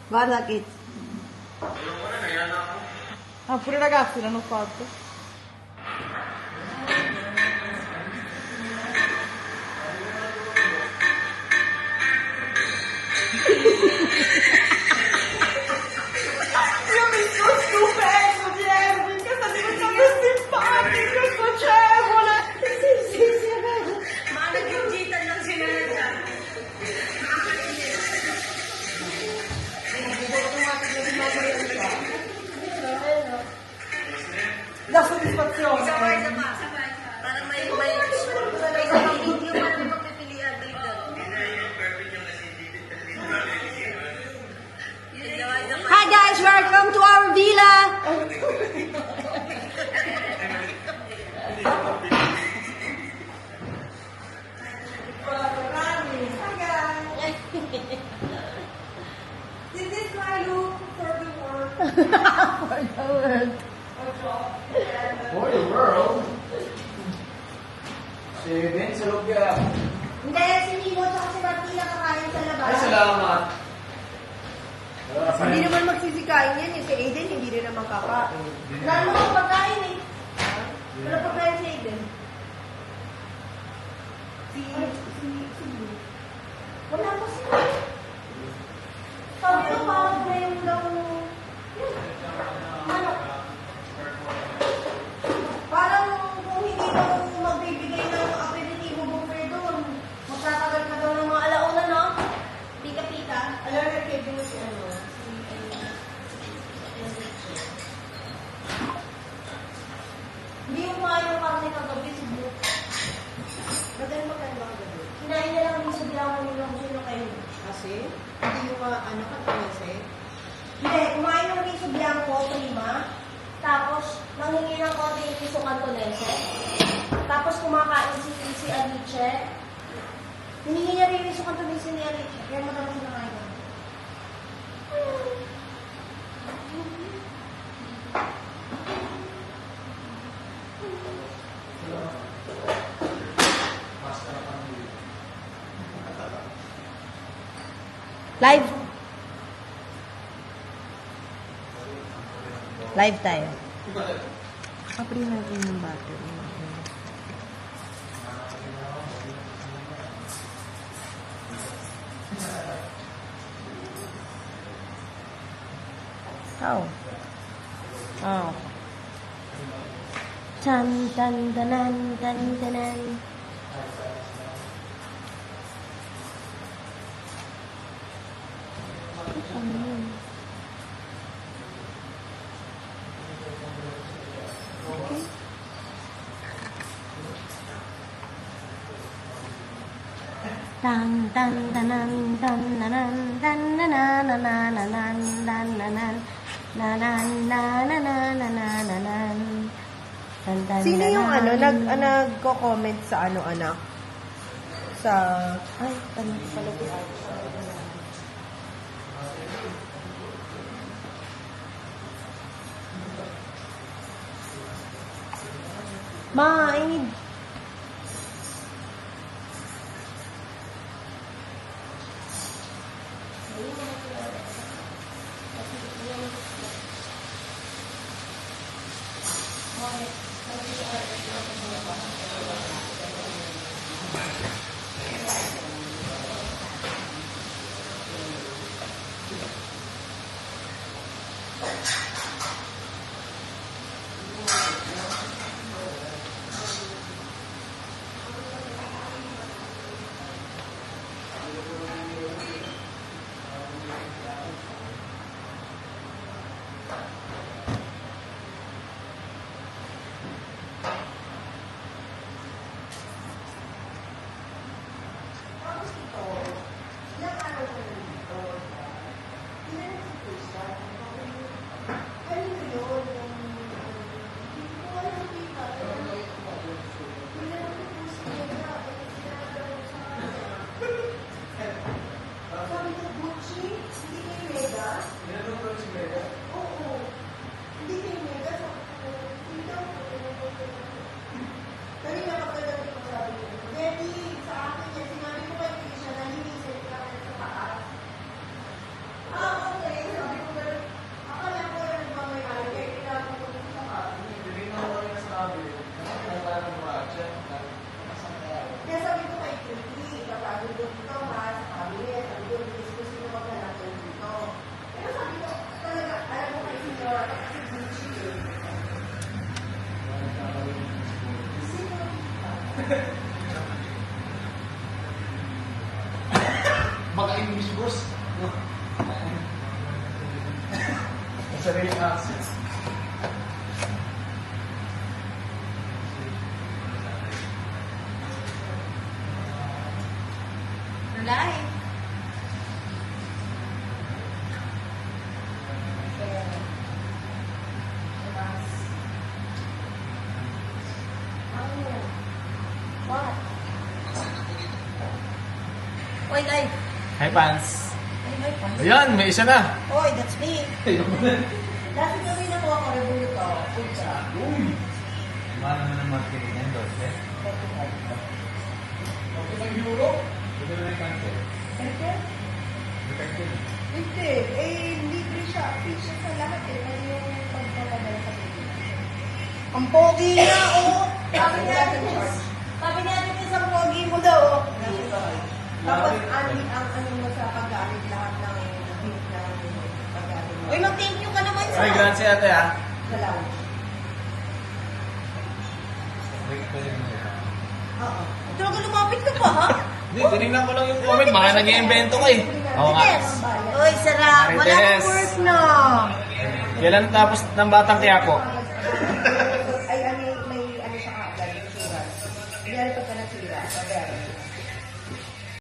Guarda che... Ah, pure i ragazzi l'hanno fatto. Io mi sto stupendo di Erwin, che sta diventando simpatico e socievole. Sì, è vero. Ma anche più gita non si nega. La soddisfazione. Sabay. Para may sarili yung mga magpipilian. Hi guys, welcome to our villa. Hi guys. This is my look for the world. For the world. For the world? Si Vince, sa loob ka. Hindi, si Nino at si Martina kakain sa labas. Ay, salamat. Hindi naman magsisikain yan eh. Si Aiden hindi rin naman kakain. Lalo mo pagkain eh. Wala pagkain si Aiden. Si Blue. Wala pa siya. Sabi ko parang blame daw. Ano? Parang kung hindi daw magbibigay ng aperitivo buffet doon, magtatagal ka daw ng mga alauna, no? Pika-pika. Alam na kay Blue si ano? Hindi yung kumain ng karne kagabi si Blue. Maganda kagabi. Kinain na lang yung sa bilangan nila kung sino kayo. Kasi, hindi yung ano ka kasi. Hindi, kumain ng riso bianco, prima. Tapos, nanghingi ng konti yung riso cantonese. Tapos, kumakain si Alice. Hiningi niya rin yung riso cantonese ni Alice. Kaya madami siya nakain. Live. Live tayo. Kapri natin ng battery. Oh. Oh. Tan tan tanan tan tanan. Tan tan tanan tan nanan tan nanananan tan nanan nanan nanananan. Sino yung ano nagko-comment sa ano anak? Sa ay ano pala Ma, I need... boss. Ang sariling access. Live. What? Oy, live. Hi, Pans. Ay, may pan. Ayan, may isa na. Oy, that's me. Dati kami na po ako rebuto. Pizza. Uy! Mana na naman kinigyan doon, eh? Okay lang euro? Ito na yung cancel. Pwede? Hindi. Libre siya. Free siya sa lahat eh. Pwede yung pagpapadala sa Pilipinas. Ang pogi na, oh! Sabi natin isang pogi mo daw, oh. Tapos, ang ano mo sa pag-aalit lahat ng hit na pag-aalit mo. Uy, mag-thank you ka naman sa Ay, grazie ate ah. sa lounge. Oo. Talaga lumapit ka pa, ha? Hindi, tinignan ko lang yung comment. Baka nag-i-invento ka eh. Oo nga. Yes. Uy, sarap. Wala Marites. nang work, no? Kailan tapos ng Batang Quiapo?